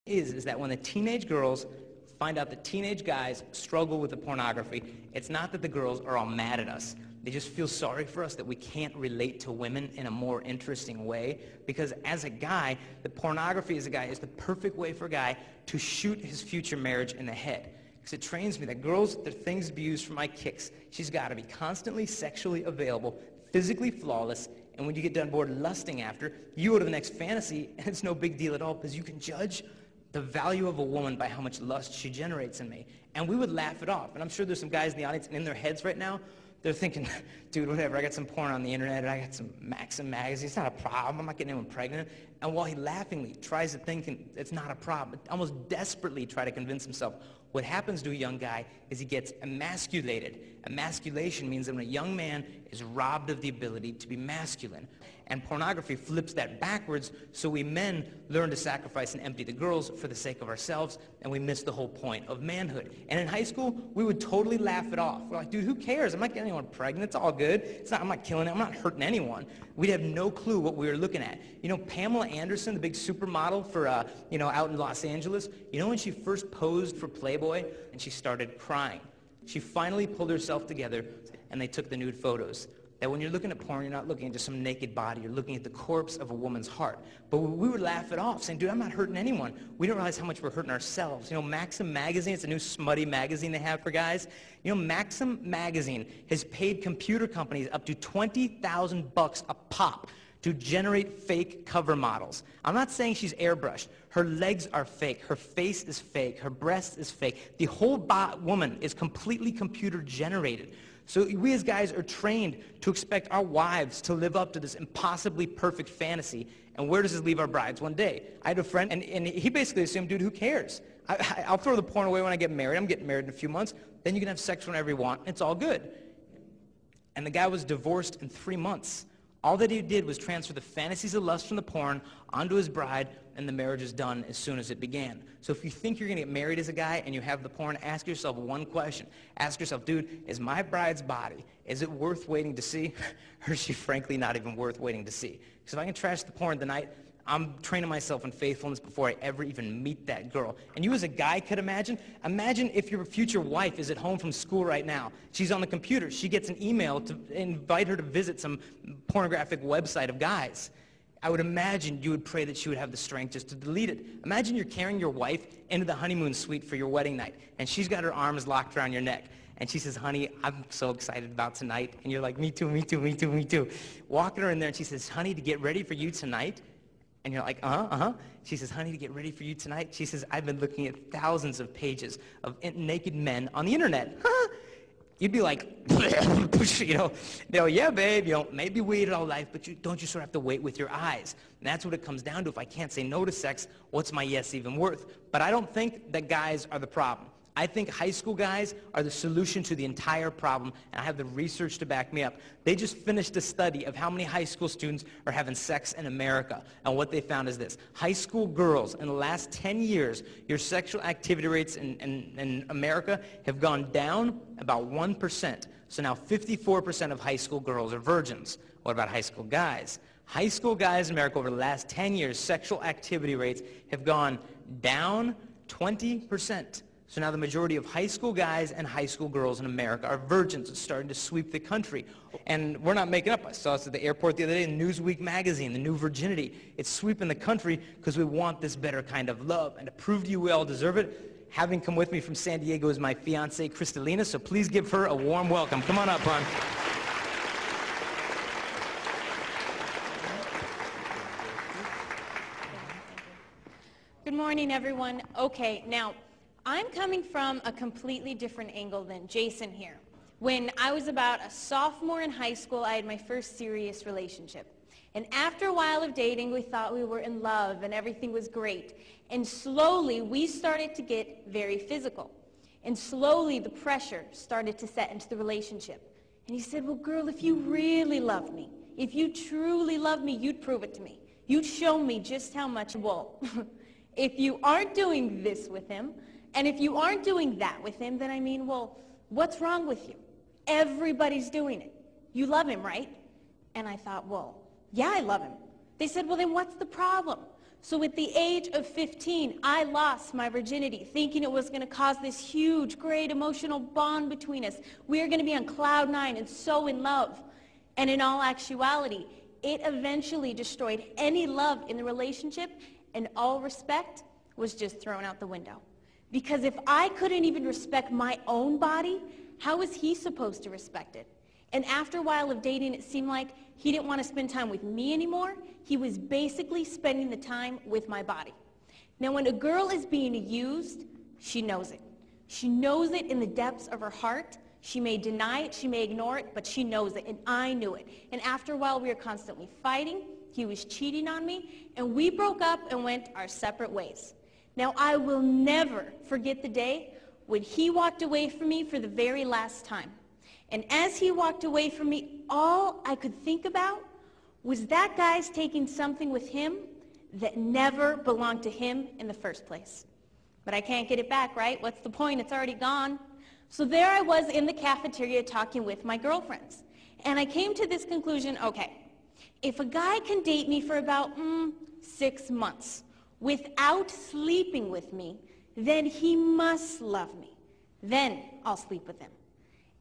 is that when the teenage girls find out that teenage guys struggle with the pornography, it's not that the girls are all mad at us. They just feel sorry for us that we can't relate to women in a more interesting way, because as a guy, the pornography as a guy is the perfect way for a guy to shoot his future marriage in the head. Because it trains me that girls, their things to be used for my kicks. She's got to be constantly sexually available, physically flawless, and when you get done bored lusting after, you go to the next fantasy, and it's no big deal at all, because you can judge the value of a woman by how much lust she generates in me. And we would laugh it off. And I'm sure there's some guys in the audience, and in their heads right now, they're thinking, dude, whatever, I got some porn on the internet, and I got some Maxim magazines, it's not a problem, I'm not getting anyone pregnant. And while he laughingly tries to think it's not a problem, almost desperately try to convince himself, what happens to a young guy is he gets emasculated. Emasculation means that when a young man is robbed of the ability to be masculine. And pornography flips that backwards, so we men learn to sacrifice and empty the girls for the sake of ourselves, and we miss the whole point of manhood. And in high school, we would totally laugh it off. We're like, dude, who cares? I'm not getting anyone pregnant. It's all good. I'm not killing it. I'm not hurting anyone. We'd have no clue what we were looking at. You know, Pamela Anderson, the big supermodel for, out in Los Angeles, you know when she first posed for Playboy and she started crying? She finally pulled herself together, and they took the nude photos. That when you're looking at porn, you're not looking at just some naked body, you're looking at the corpse of a woman's heart. But we would laugh it off, saying, dude, I'm not hurting anyone. We don't realize how much we're hurting ourselves. You know, Maxim magazine, it's a new smutty magazine they have for guys. You know, Maxim magazine has paid computer companies up to $20,000 a pop to generate fake cover models. I'm not saying she's airbrushed. Her legs are fake. Her face is fake. Her breast is fake. The whole woman is completely computer generated. So we as guys are trained to expect our wives to live up to this impossibly perfect fantasy. And where does this leave our brides one day? I had a friend, and he basically assumed, dude, who cares? I'll throw the porn away when I get married. I'm getting married in a few months. Then you can have sex whenever you want. It's all good. And the guy was divorced in 3 months. All that he did was transfer the fantasies of lust from the porn onto his bride, and the marriage is done as soon as it began. So if you think you're going to get married as a guy and you have the porn, ask yourself one question. Ask yourself, dude, is my bride's body, is it worth waiting to see? Or is she frankly not even worth waiting to see? Because if I can trash the porn tonight, I'm training myself in faithfulness before I ever even meet that girl. And you as a guy could imagine if your future wife is at home from school right now. She's on the computer. She gets an email to invite her to visit some pornographic website of guys. I would imagine you would pray that she would have the strength just to delete it. Imagine you're carrying your wife into the honeymoon suite for your wedding night, and she's got her arms locked around your neck. And she says, honey, I'm so excited about tonight. And you're like, me too, me too, me too, me too. Walking her in there, and she says, honey, to get ready for you tonight. And you're like, She says, honey, to get ready for you tonight. She says, I've been looking at thousands of pages of naked men on the internet. You'd be like, yeah, babe, maybe wait all life, but don't you sort of have to wait with your eyes? And that's what it comes down to. If I can't say no to sex, what's my yes even worth? But I don't think that guys are the problem. I think high school guys are the solution to the entire problem, and I have the research to back me up. They just finished a study of how many high school students are having sex in America, and what they found is this. High school girls, in the last 10 years, your sexual activity rates in America have gone down about 1%. So now 54% of high school girls are virgins. What about high school guys? High school guys in America over the last 10 years, sexual activity rates have gone down 20%. So now the majority of high school guys and high school girls in America are virgins. It's starting to sweep the country. And we're not making up. I saw this at the airport the other day in Newsweek magazine, the new virginity. It's sweeping the country because we want this better kind of love. And to prove to you we all deserve it, having come with me from San Diego is my fiancée, Kristalina. So please give her a warm welcome. Come on up, hon. Good morning, everyone. Okay, now, I'm coming from a completely different angle than Jason here. When I was about a sophomore in high school, I had my first serious relationship. And after a while of dating, we thought we were in love and everything was great. And slowly, we started to get very physical. And slowly, the pressure started to set into the relationship. And he said, well, girl, if you really loved me, if you truly loved me, you'd prove it to me. You'd show me just how much, well, if you aren't doing this with him, and if you aren't doing that with him, then I mean, well, what's wrong with you? Everybody's doing it. You love him, right? And I thought, well, yeah, I love him. They said, well, then what's the problem? So at the age of 15, I lost my virginity, thinking it was going to cause this huge, great emotional bond between us. We were going to be on cloud nine and so in love. And in all actuality, it eventually destroyed any love in the relationship, and all respect was just thrown out the window. Because if I couldn't even respect my own body, how was he supposed to respect it? And after a while of dating, it seemed like he didn't want to spend time with me anymore. He was basically spending the time with my body. Now, when a girl is being used, she knows it. She knows it in the depths of her heart. She may deny it, she may ignore it, but she knows it, and I knew it. And after a while, we were constantly fighting. He was cheating on me, and we broke up and went our separate ways. Now, I will never forget the day when he walked away from me for the very last time. And as he walked away from me, all I could think about was that guy's taking something with him that never belonged to him in the first place. But I can't get it back, right? What's the point? It's already gone. So there I was in the cafeteria talking with my girlfriends. And I came to this conclusion, okay, if a guy can date me for about 6 months without sleeping with me, then he must love me. Then I'll sleep with him.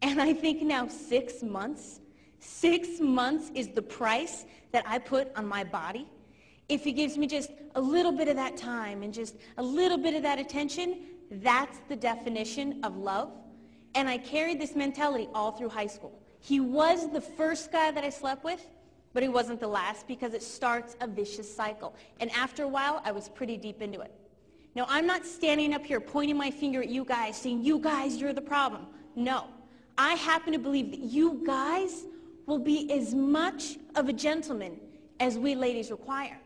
And I think now 6 months? 6 months is the price that I put on my body? If he gives me just a little bit of that time and just a little bit of that attention, that's the definition of love. And I carried this mentality all through high school. He was the first guy that I slept with, but he wasn't the last, because it starts a vicious cycle. And after a while, I was pretty deep into it. Now, I'm not standing up here pointing my finger at you guys, saying, you guys, you're the problem. No. I happen to believe that you guys will be as much of a gentleman as we ladies require.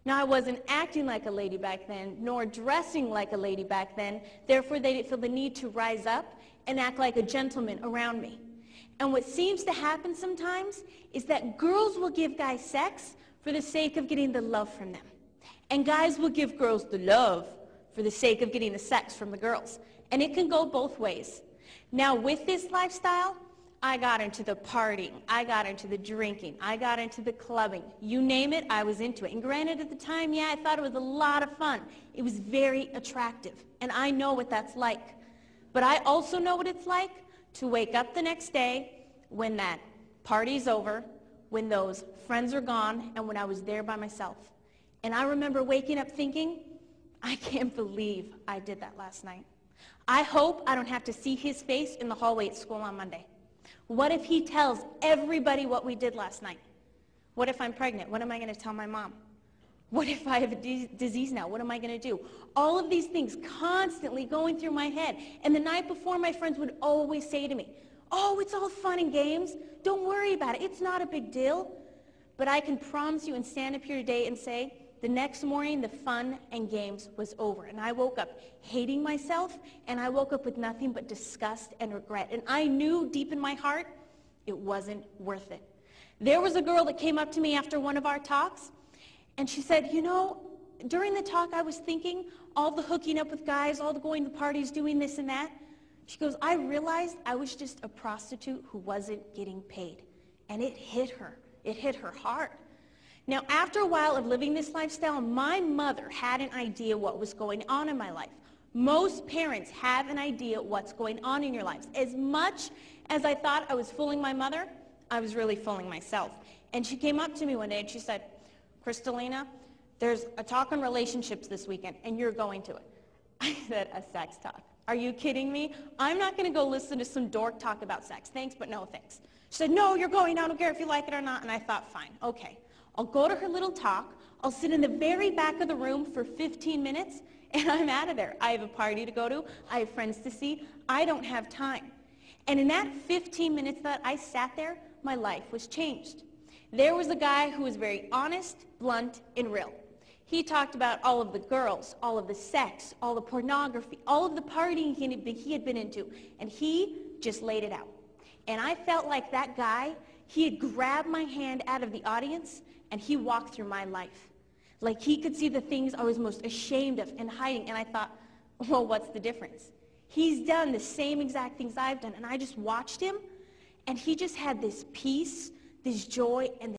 Now, I wasn't acting like a lady back then, nor dressing like a lady back then. Therefore, they didn't feel the need to rise up and act like a gentleman around me. And what seems to happen sometimes is that girls will give guys sex for the sake of getting the love from them. And guys will give girls the love for the sake of getting the sex from the girls. And it can go both ways. Now, with this lifestyle, I got into the partying, I got into the drinking, I got into the clubbing. You name it, I was into it. And granted, at the time, yeah, I thought it was a lot of fun. It was very attractive, and I know what that's like. But I also know what it's like to wake up the next day when that party's over, when those friends are gone, and when I was there by myself. And I remember waking up thinking, I can't believe I did that last night. I hope I don't have to see his face in the hallway at school on Monday. What if he tells everybody what we did last night? What if I'm pregnant? What am I going to tell my mom? What if I have a disease now? What am I going to do? All of these things constantly going through my head. And the night before, my friends would always say to me, oh, it's all fun and games. Don't worry about it. It's not a big deal. But I can promise you and stand up here today and say, the next morning, the fun and games was over. And I woke up hating myself, and I woke up with nothing but disgust and regret. And I knew deep in my heart it wasn't worth it. There was a girl that came up to me after one of our talks, and she said, you know, during the talk I was thinking, all the hooking up with guys, all the going to parties, doing this and that. She goes, I realized I was just a prostitute who wasn't getting paid. And it hit her. It hit her hard. Now, after a while of living this lifestyle, my mother had an idea what was going on in my life. Most parents have an idea what's going on in your lives. As much as I thought I was fooling my mother, I was really fooling myself. And she came up to me one day and she said, Kristalina, there's a talk on relationships this weekend, and you're going to it. I said, a sex talk? Are you kidding me? I'm not going to go listen to some dork talk about sex. Thanks, but no thanks. She said, no, you're going. I don't care if you like it or not. And I thought, fine, okay. I'll go to her little talk. I'll sit in the very back of the room for 15 minutes, and I'm out of there. I have a party to go to. I have friends to see. I don't have time. And in that 15 minutes that I sat there, my life was changed. There was a guy who was very honest, blunt, and real. He talked about all of the girls, all of the sex, all the pornography, all of the partying he had been into, and he just laid it out. And I felt like that guy, he had grabbed my hand out of the audience, and he walked through my life. Like he could see the things I was most ashamed of and hiding, and I thought, well, what's the difference? He's done the same exact things I've done, and I just watched him, and he just had this peace, this joy, and